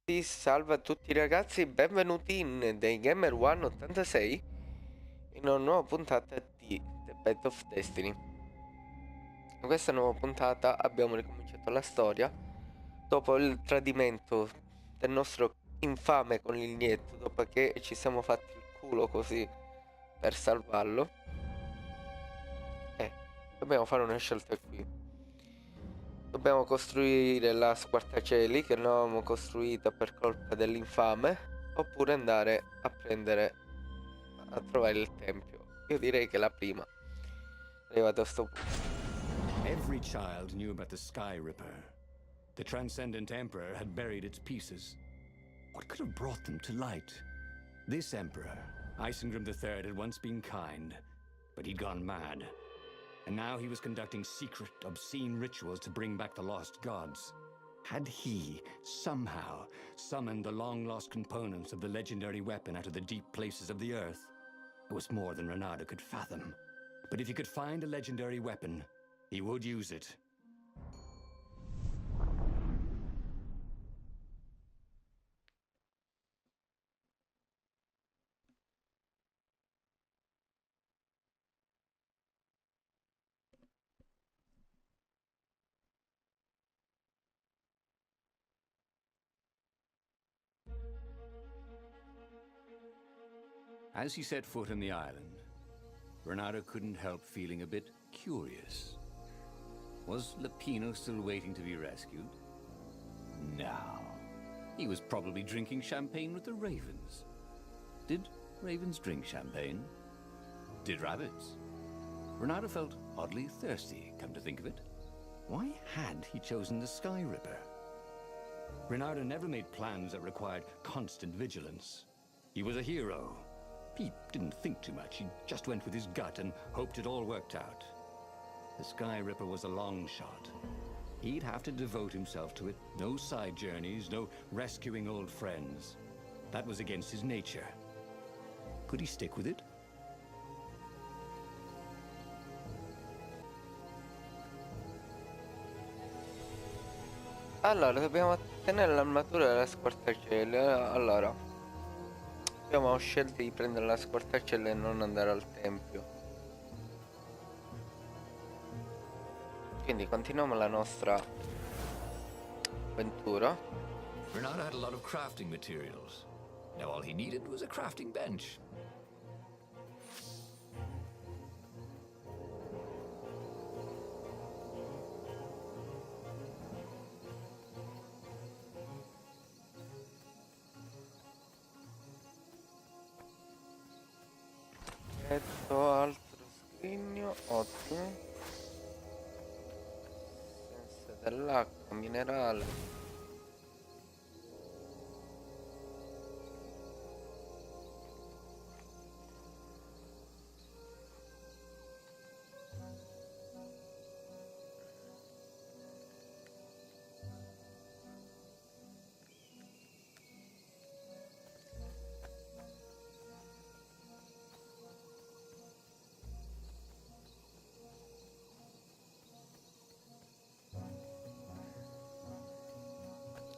Salve a tutti ragazzi, benvenuti in dei Gamer One 86 in una nuova puntata di The Bed of Destiny. In questa nuova puntata abbiamo ricominciato la storia dopo il tradimento del nostro infame coniglietto, dopo che ci siamo fatti il culo così per salvarlo. Dobbiamo fare una scelta qui. Dobbiamo costruire la squartacieli che non avevamo costruita per colpa dell'infame, oppure andare a trovare il tempio. Io direi che la prima. Arrivato a sto punto. Every child knew about the Sky Ripper. The Transcendent Emperor had buried its pieces. What could have brought them to light? This Emperor, Isengrim III, had once been kind, but he'd gone mad. And now he was conducting secret, obscene rituals to bring back the lost gods. Had he, somehow, summoned the long-lost components of the legendary weapon out of the deep places of the earth? It was more than Renato could fathom. But if he could find a legendary weapon, he would use it. As he set foot on the island, Renato couldn't help feeling a bit curious. Was Lapino still waiting to be rescued? No. He was probably drinking champagne with the ravens. Did ravens drink champagne? Did rabbits? Renato felt oddly thirsty, come to think of it. Why had he chosen the Sky Ripper? Renato never made plans that required constant vigilance. He was a hero. He didn't think too much. He just went with his gut and hoped it all worked out. The Sky Ripper was a long shot. He'd have to devote himself to it. No side journeys, no rescuing old friends. That was against his nature. Could he stick with it? Allora, dobbiamo ottenere l'armatura della squartacieli. Allora, abbiamo scelto di prendere la squartacieli e non andare al tempio. Quindi continuiamo la nostra avventura. Renato had a lot of crafting materials. Now all he needed was a crafting bench. Altro scrigno, ottimo. Senza dell'acqua, minerale.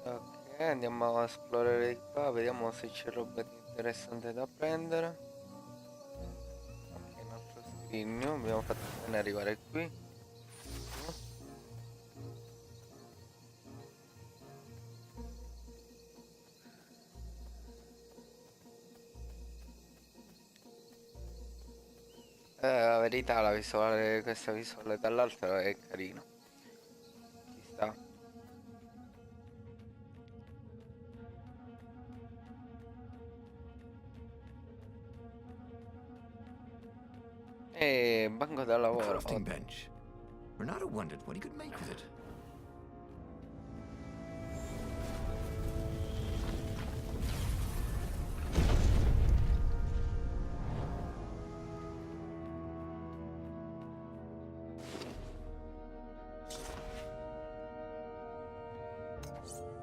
Ok, andiamo a esplorare di qua, vediamo se c'è roba di interessante da prendere. Ok, un altro scrigno, abbiamo fatto bene arrivare qui. La verità, la visuale, questa visuale dall'alto è carina. Ci sta. E banco da A lavoro. crafting bench. Renato wondered what he could make with it.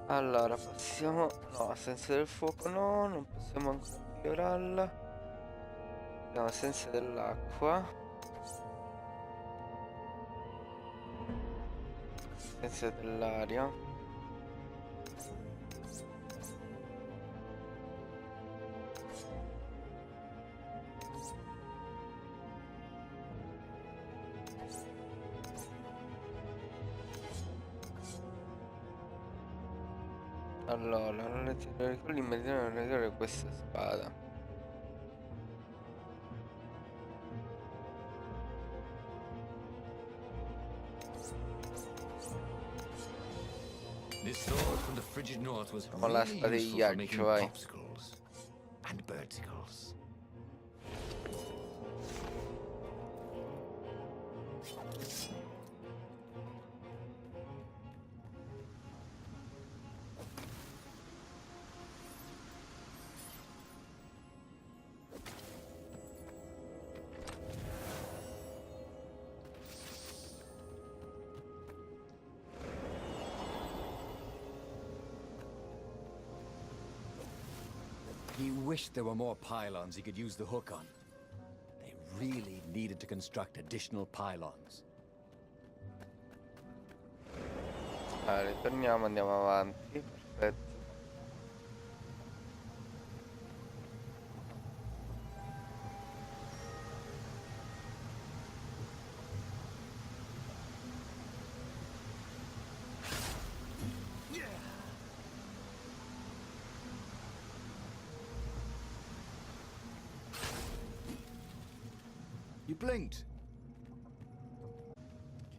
Allora, passiamo... No, assenza del fuoco no, non possiamo ancora migliorarla. Abbiamo assenza dell'acqua. Assenza dell'aria. Allora, non lezione con l'immediato non questa spada. This sword from the frigid north was Ho la really spada di useful for ghiaccio, making vai. popsicles and birdicles. He wished there were more pylons he could use the hook on. They really needed to construct additional pylons. Ritorniamo, andiamo avanti. Perfetto. You blinked.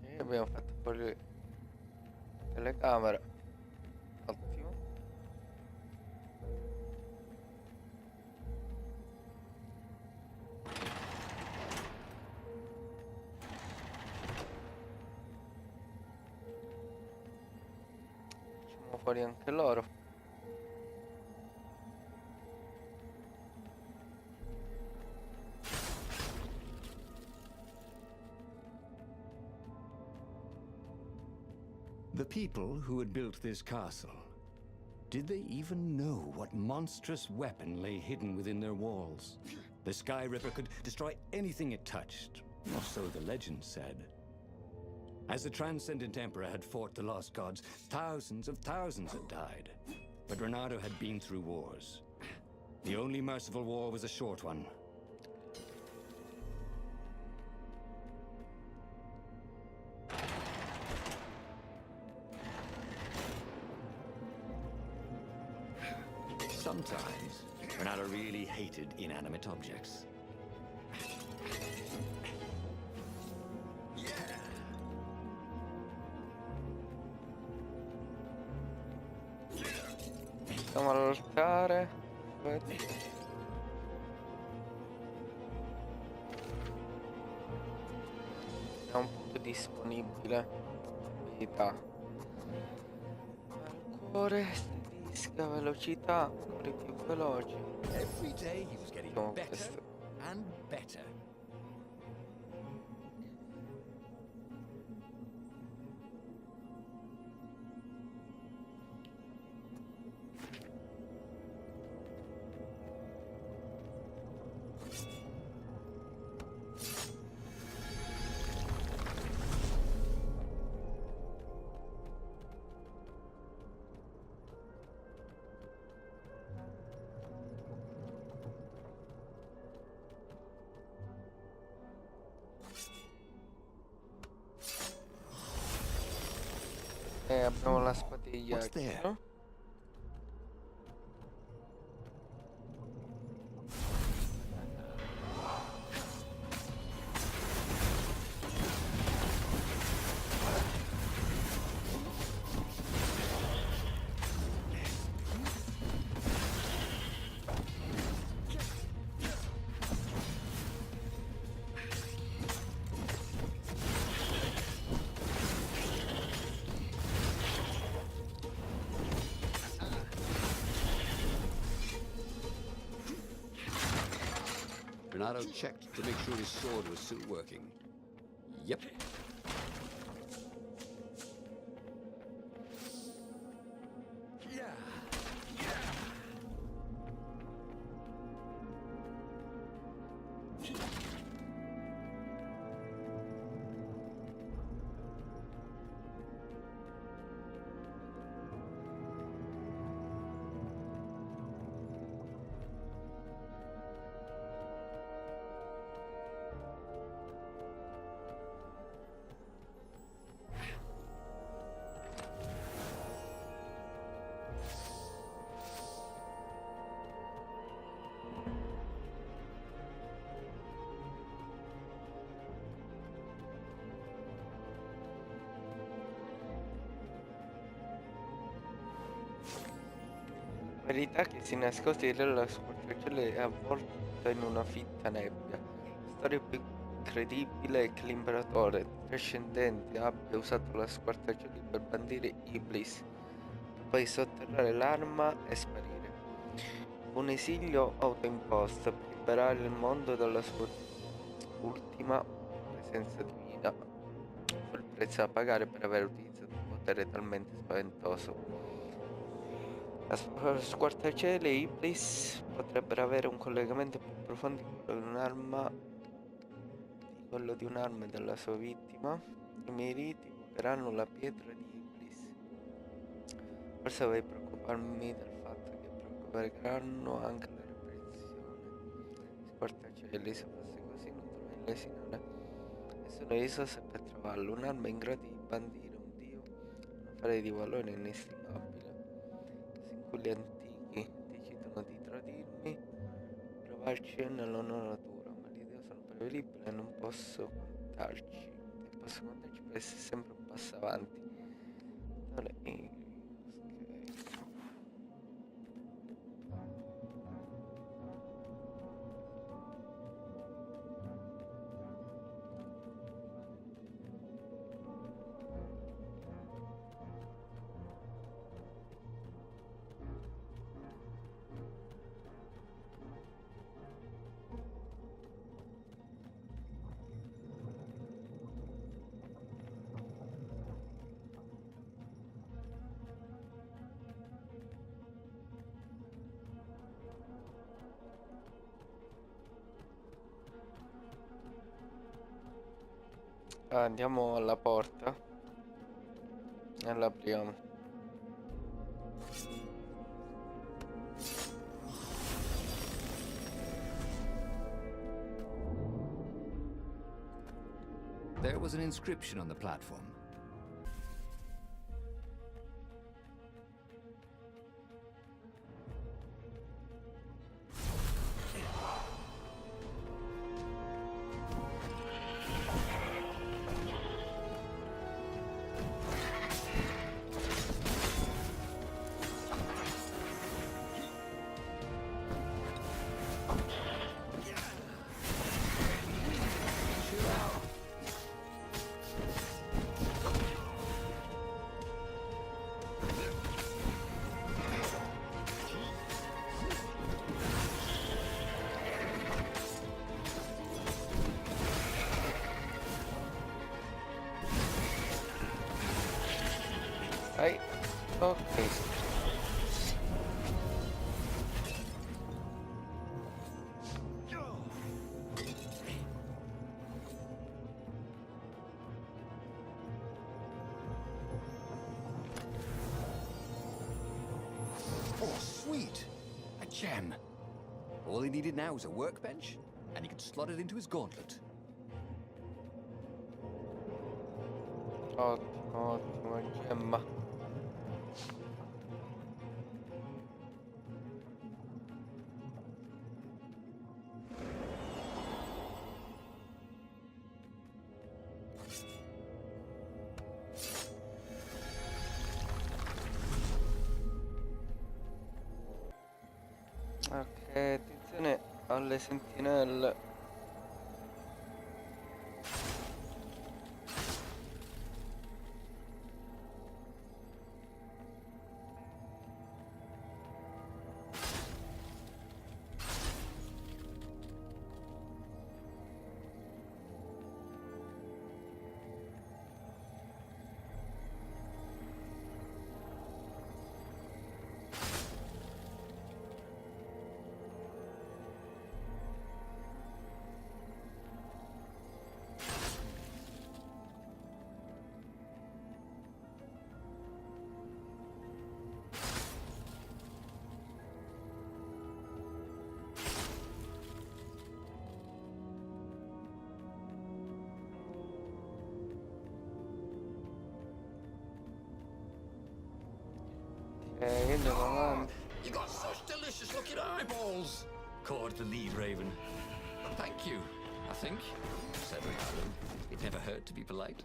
Ok, abbiamo fatto fuori la telecamera. Ottimo. Facciamo fuori anche loro. The people who had built this castle, did they even know what monstrous weapon lay hidden within their walls? The Sky Ripper could destroy anything it touched, or so the legend said. As the Transcendent Emperor had fought the Lost Gods, thousands of thousands had died. But Renato had been through wars. The only merciful war was a short one. Sometimes, Renato really hated inanimate objects. Andiamo all'altare. Perfetto. È un punto disponibile. Abilità. Al cuore, disca, velocità, cuori più veloci. Every day he was getting Facciamo better questo. and better. E abbiamo la spadiglia. What's there? No? Renato checked to make sure his sword was still working. Yep. verità che si nascoste dietro la scorciatoia è avvolta in una fitta nebbia. La storia più credibile è che l'imperatore trascendente abbia usato la scorciatoia per bandire Iblis, poi sotterrare l'arma e sparire. Un esilio autoimposto per liberare il mondo dalla sua ultima presenza divina. Fu il prezzo da pagare per aver utilizzato un potere talmente spaventoso. Squartacieli e Iblis potrebbero avere un collegamento più profondo di quello di un'arma della sua vittima. I miei riti invocheranno la pietra di Iblis. Forse dovrei preoccuparmi del fatto che provocheranno anche la reprensione. Squartacieli, se fosse così non dovrei lesinare nessuno risorse per trovarlo. Un'arma in grado di bandire un dio, un affare di valore inestimabile. In cui gli antichi decidono di tradirmi, provarci nella loro natura, ma l'idea sono prevedibili e non posso contarci. E posso contarci per essere sempre un passo avanti. Allora, andiamo alla porta e la apriamo. There was an inscription on the platform. Vai, ok. Oh, sweet! A gem. All he needed now was a workbench, and he could slot it into his gauntlet. Ottimo, ottimo, gemma. Ok, attenzione alle sentinelle. Ok, andiamo avanti. You got such delicious-looking eyeballs! Caught the lead, Raven. Thank you, I think, said Ricardo. It never hurt to be polite.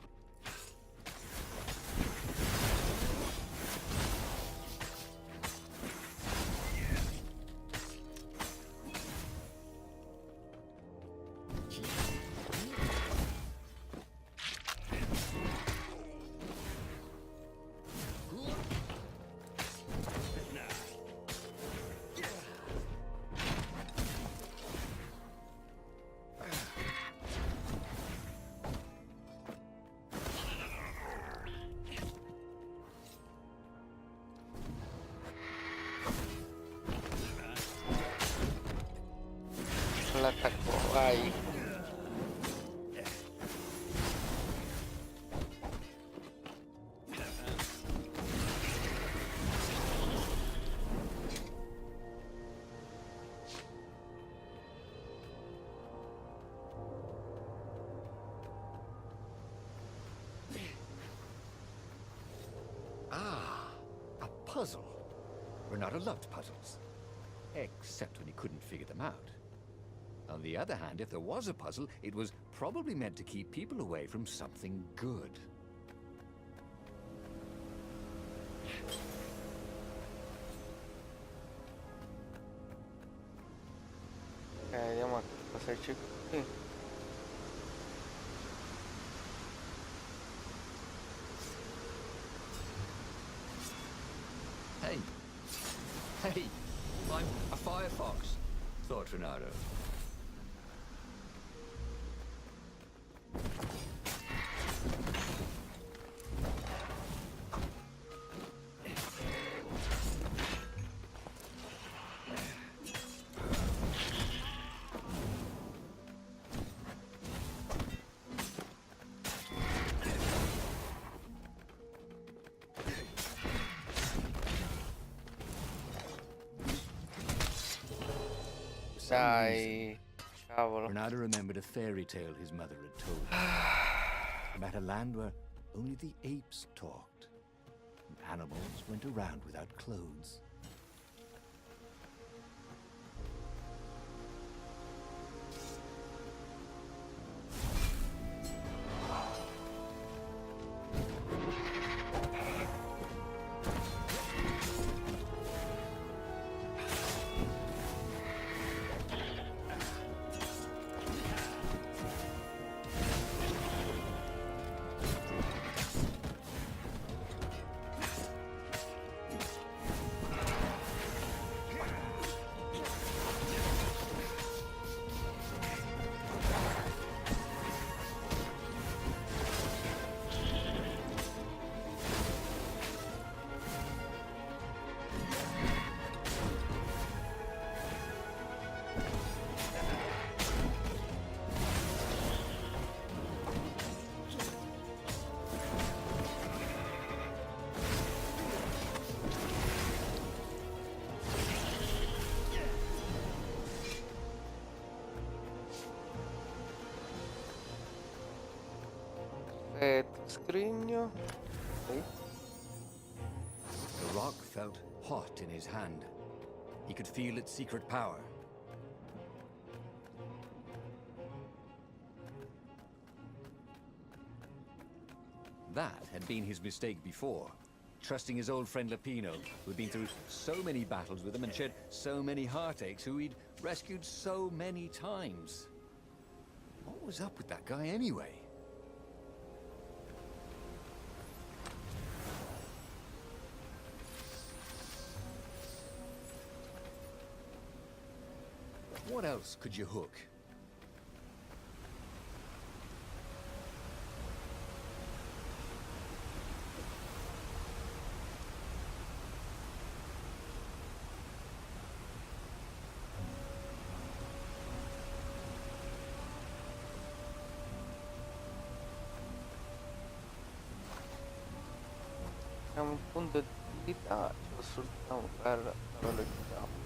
attacco, vai. Ah, a puzzle. Renato loved puzzles. Except when he couldn't figure them out. On the other hand, if there was a puzzle, it was probably meant to keep people away from something good. Vediamo a cosa c'è qui. Hey. Hey, I'm a firefox, thought Renato. Dai, cavolo. Renato remembered a fairy tale his mother had told him about a land where only the apes talked and animals went around without clothes. Scrigno. Sì. The rock felt hot in his hand. He could feel its secret power. That had been his mistake before. Trusting his old friend Lapino, who'd been through so many battles with him and shed so many heartaches, who he'd rescued so many times. What was up with that guy anyway? What else could you hook? È un punto di utilità, ce lo sfruttiamo per la velocità.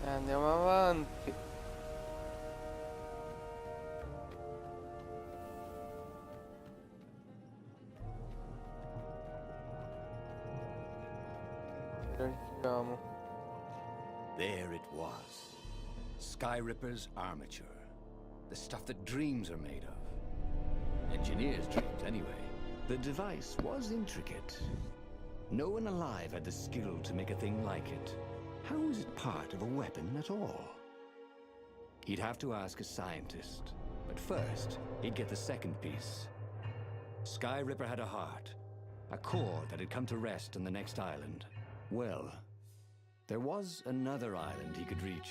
Andiamo avanti. Cerchiamo. There it was. Skyripper's armature. The stuff that dreams are made of. Engineers' dreams, anyway. The device was intricate. No one alive had the skill to make a thing like it. How is it part of a weapon at all? He'd have to ask a scientist. But first, he'd get the second piece. Sky Ripper had a heart. A core that had come to rest on the next island. Well, there was another island he could reach.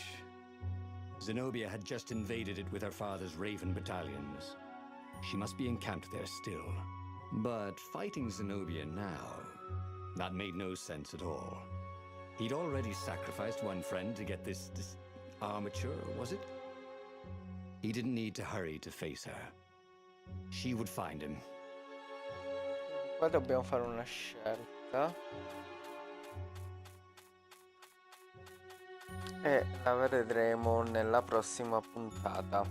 Zenobia had just invaded it with her father's Raven battalions. She must be encamped there still. But fighting Zenobia now, that made no sense at all. He'd already sacrificed one friend to get this armature, was it? He didn't need to hurry to face her. She would find him. Qua dobbiamo fare una scelta. E la vedremo nella prossima puntata.